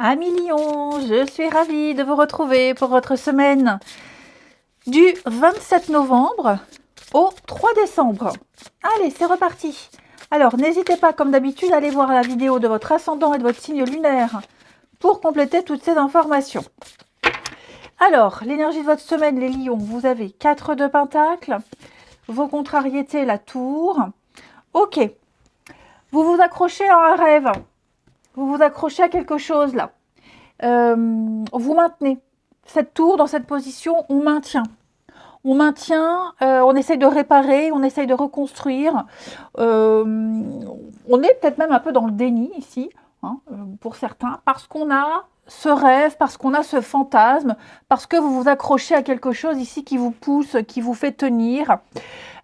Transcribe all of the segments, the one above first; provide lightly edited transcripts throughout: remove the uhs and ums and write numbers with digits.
Amis Lion, je suis ravie de vous retrouver pour votre semaine du 27 novembre au 3 décembre. Allez, c'est reparti. Alors, n'hésitez pas, comme d'habitude, à aller voir la vidéo de votre ascendant et de votre signe lunaire pour compléter toutes ces informations. Alors, l'énergie de votre semaine, les lions, vous avez 4 de pentacles, vos contrariétés, la tour. Ok, vous vous accrochez à un rêve. Vous vous accrochez à quelque chose là. Vous maintenez cette tour dans cette position, on maintient. On maintient, on essaye de réparer, on essaye de reconstruire. On est peut-être même un peu dans le déni ici, hein, pour certains, parce qu'on a ce rêve, parce qu'on a ce fantasme, parce que vous vous accrochez à quelque chose ici qui vous pousse, qui vous fait tenir.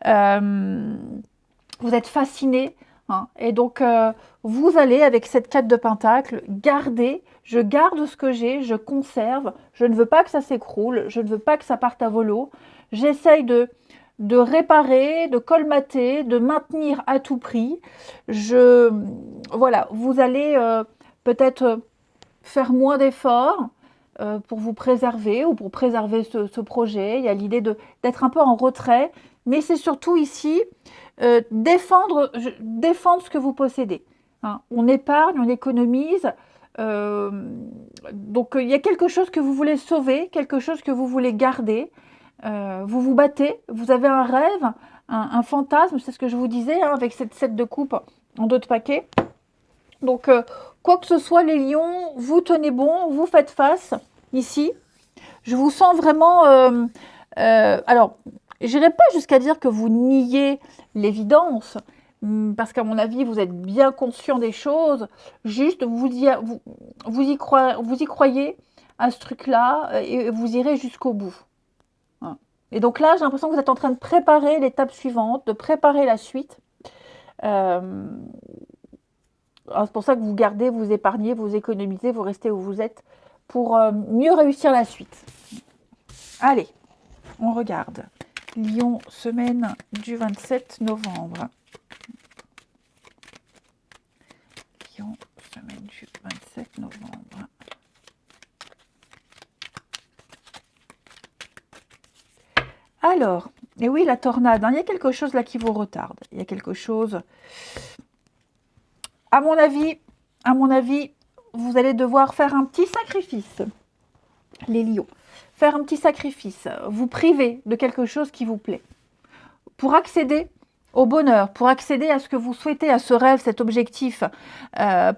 Vous êtes fasciné. Hein, et donc, vous allez, avec cette 4 de pentacle, garder, je garde ce que j'ai, je conserve, je ne veux pas que ça s'écroule, je ne veux pas que ça parte à volo, j'essaye de réparer, de colmater, de maintenir à tout prix. Voilà, vous allez peut-être faire moins d'efforts pour vous préserver ou pour préserver ce projet. Il y a l'idée d'être un peu en retrait, mais c'est surtout ici défendre ce que vous possédez. Hein. On épargne, on économise. Donc, il y a quelque chose que vous voulez sauver, quelque chose que vous voulez garder. Vous vous battez, vous avez un rêve, un fantasme, c'est ce que je vous disais, hein, avec cette 7 de coupe en 2 de paquet. Donc, quoi que ce soit, les lions, vous tenez bon, vous faites face ici. Je vous sens vraiment... alors, je n'irai pas jusqu'à dire que vous niez l'évidence, parce qu'à mon avis, vous êtes bien conscient des choses. Juste, vous y croyez à ce truc-là et vous irez jusqu'au bout. Hein. Et donc là, j'ai l'impression que vous êtes en train de préparer l'étape suivante, de préparer la suite. C'est pour ça que vous gardez, vous épargnez, vous économisez, vous restez où vous êtes pour mieux réussir la suite. Allez, on regarde. Lion, semaine du 27 novembre. Lion, semaine du 27 novembre. Alors, et oui, la tornade, hein, il y a quelque chose là qui vous retarde. Il y a quelque chose... À mon avis, vous allez devoir faire un petit sacrifice, les lions. Faire un petit sacrifice, vous priver de quelque chose qui vous plaît. Pour accéder au bonheur, pour accéder à ce que vous souhaitez, à ce rêve, cet objectif,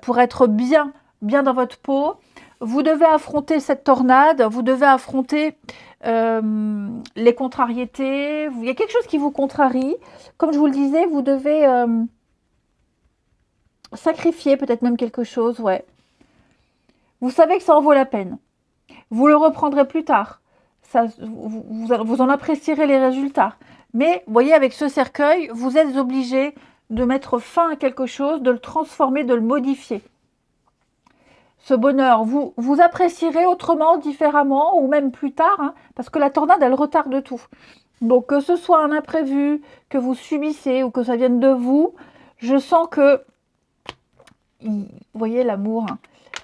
pour être bien dans votre peau, vous devez affronter cette tornade, vous devez affronter les contrariétés. Il y a quelque chose qui vous contrarie. Comme je vous le disais, vous devez sacrifier peut-être même quelque chose, ouais. Vous savez que ça en vaut la peine. Vous le reprendrez plus tard. Ça, vous en apprécierez les résultats. Mais, vous voyez, avec ce cercueil, vous êtes obligé de mettre fin à quelque chose, de le transformer, de le modifier. Ce bonheur, vous apprécierez autrement, différemment, ou même plus tard, hein, parce que la tornade, elle retarde tout. Donc, que ce soit un imprévu, que vous subissez, ou que ça vienne de vous, je sens que, vous voyez, l'amour, hein,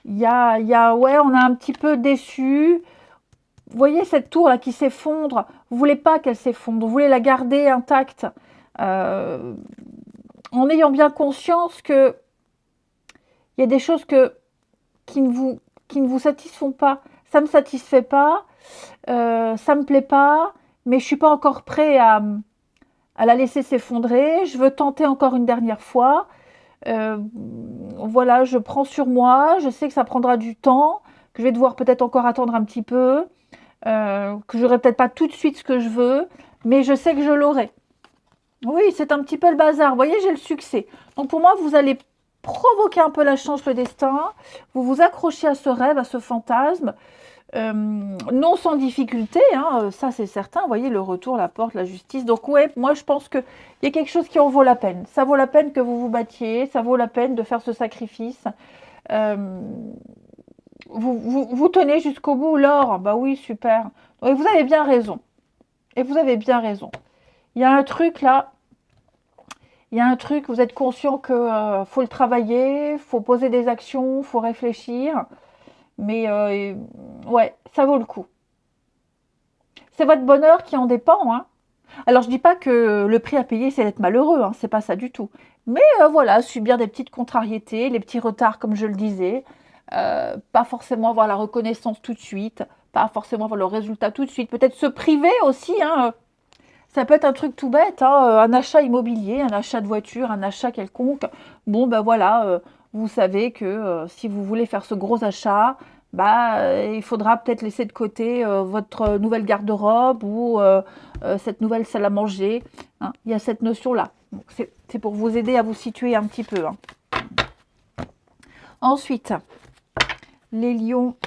ouais, on a un petit peu déçu. Vous voyez cette tour là qui s'effondre, vous voulez pas qu'elle s'effondre, vous voulez la garder intacte, en ayant bien conscience que il y a des choses qui ne vous satisfont pas. Ça me satisfait pas, ça me plaît pas, mais je suis pas encore prêt à la laisser s'effondrer. Je veux tenter encore une dernière fois. Voilà, je prends sur moi, je sais que ça prendra du temps, que je vais devoir peut-être encore attendre un petit peu, que j'aurai peut-être pas tout de suite ce que je veux, mais je sais que je l'aurai. Oui, c'est un petit peu le bazar. Vous voyez, j'ai le succès. Donc pour moi, vous allez provoquer un peu la chance, le destin. Vous vous accrochez à ce rêve, à ce fantasme. Non sans difficulté, hein, ça c'est certain. Vous voyez, le retour, la porte, la justice. Donc ouais, moi je pense qu'il y a quelque chose qui en vaut la peine. Ça vaut la peine que vous vous battiez, ça vaut la peine de faire ce sacrifice. Vous tenez jusqu'au bout, l'or. Bah oui, super. Et vous avez bien raison. Et vous avez bien raison. Il y a un truc là. Il y a un truc, vous êtes conscient que faut le travailler, faut poser des actions, faut réfléchir. Mais ouais, ça vaut le coup. C'est votre bonheur qui en dépend, hein. Alors, je dis pas que le prix à payer, c'est d'être malheureux, hein, c'est pas ça du tout. Mais voilà, subir des petites contrariétés, les petits retards, comme je le disais, pas forcément avoir la reconnaissance tout de suite, pas forcément avoir le résultat tout de suite, peut-être se priver aussi, hein. Ça peut être un truc tout bête, hein, un achat immobilier, un achat de voiture, un achat quelconque. Bon, ben voilà, vous savez que si vous voulez faire ce gros achat, bah, il faudra peut-être laisser de côté votre nouvelle garde-robe ou cette nouvelle salle à manger, hein. Il y a cette notion-là. Donc, c'est pour vous aider à vous situer un petit peu, hein. Ensuite, les lions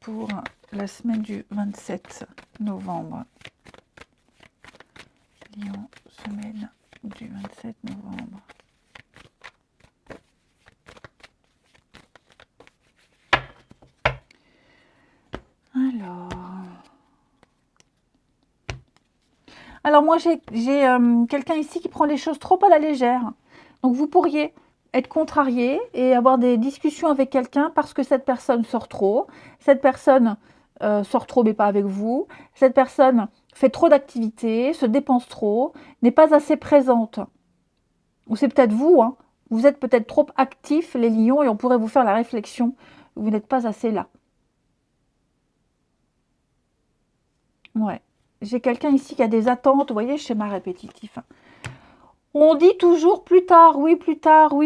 pour la semaine du 27 novembre. Lion, semaine du 27 novembre. Alors moi j'ai quelqu'un ici qui prend les choses trop à la légère. Donc vous pourriez être contrarié et avoir des discussions avec quelqu'un parce que cette personne sort trop. Cette personne sort trop mais pas avec vous. Cette personne fait trop d'activités, se dépense trop, n'est pas assez présente. Ou c'est peut-être vous, hein. Vous êtes peut-être trop actifs les lions et on pourrait vous faire la réflexion. Vous n'êtes pas assez là. Ouais. J'ai quelqu'un ici qui a des attentes, vous voyez, schéma répétitif. On dit toujours plus tard, oui,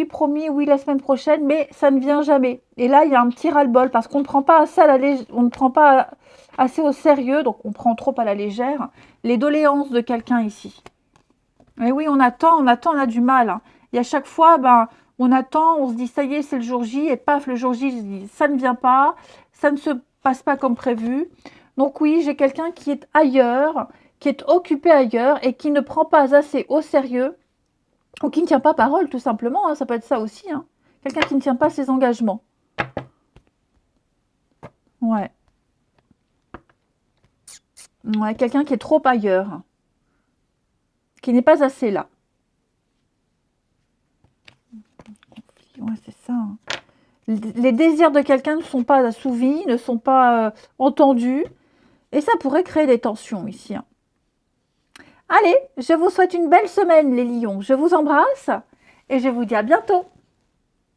promis, oui, la semaine prochaine, mais ça ne vient jamais. Et là, il y a un petit ras-le-bol parce qu'on ne prend pas assez on ne prend pas assez au sérieux, donc on prend trop à la légère les doléances de quelqu'un ici. Et oui, on attend, on a du mal, hein. Et à chaque fois, ben, on attend, on se dit ça y est, c'est le jour J, et paf, le jour J, ça ne vient pas, ça ne se passe pas comme prévu. Donc oui, j'ai quelqu'un qui est ailleurs, qui est occupé ailleurs et qui ne prend pas assez au sérieux ou qui ne tient pas parole, tout simplement, hein, ça peut être ça aussi, hein. Quelqu'un qui ne tient pas ses engagements. Ouais. Ouais, quelqu'un qui est trop ailleurs, qui n'est pas assez là. Ouais, c'est ça, hein. Les désirs de quelqu'un ne sont pas assouvis, ne sont pas entendus. Et ça pourrait créer des tensions ici, hein. Allez, je vous souhaite une belle semaine, les lions. Je vous embrasse et je vous dis à bientôt.